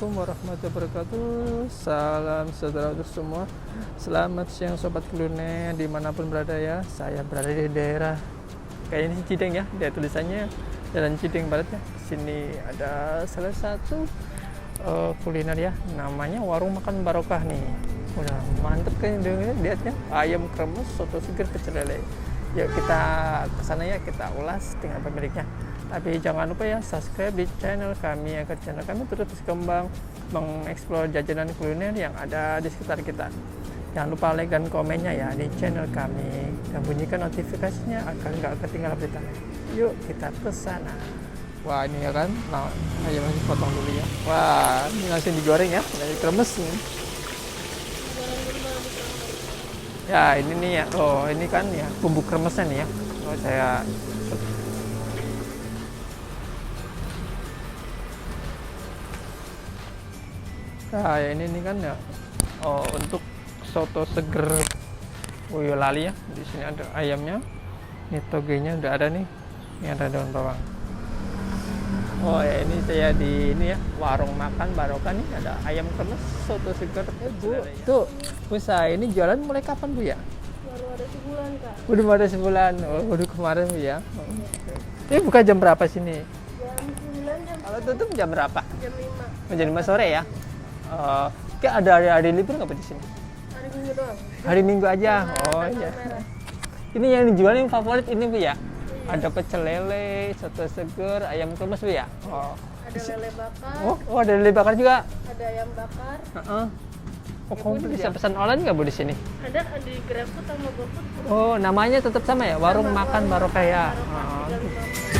Assalamualaikum warahmatullahi wabarakatuh. Salam sejahtera untuk semua. Selamat siang sobat kuliner dimanapun berada ya. Saya berada di daerah kayak ini Cideng ya. Dia tulisannya Jalan Cideng Barat ya. Sini ada salah satu kuliner ya. Namanya Warung Makan Barokah nih. Udah mantep kan lihatnya. Ayam kremes, soto seger, pecel lele. Yuk kita kesana ya, kita ulas dengan pemiliknya. Tapi jangan lupa ya subscribe di channel kami agar channel kami terus berkembang mengeksplor jajanan kuliner yang ada di sekitar kita. Jangan lupa like dan komennya ya di channel kami dan bunyikan notifikasinya agar nggak ketinggalan berita. Yuk kita ke sana. Wah ini ya kan, nah, ayam masih potong dulu ya. Wah ini langsung digoreng ya, dari kremes nih. Ya ini nih ya, oh ini kan ya bumbu kremesnya nih ya. Oh saya nah ini nih kan ya, oh untuk soto seger Boyolali ya. Di sini ada ayamnya, ini togenya udah ada nih, ini ada daun bawang. Oh ya ini saya di ini ya Warung Makan Barokah nih, ada ayam kremes, soto seger. Bu, tuh usaha ini jualan mulai kapan Bu ya? Baru ada sebulan Kak. Udah ada sebulan, oh baru kemarin Bu ya. Oh. Ini buka jam berapa sini? Jam 9 jam. Kalau tutup jam berapa? Jam 5. Jam 5 sore ya. Kayak ada hari libur nggak di sini? Hari Minggu doang. Hari Minggu aja. Oh iya. Ini yang dijual yang favorit ini Bu ya? Ada pecel lele, soto seger, ayam kremes Bu ya? Oh. Ada lele bakar. Oh ada lele bakar juga. Ada ayam bakar. Oh, kamu bisa pesan online nggak Bu di sini? Ada di GrabFood sama GoFood. Oh, namanya tetap sama ya? Warung Makan Barokah ya. Barokah, 35.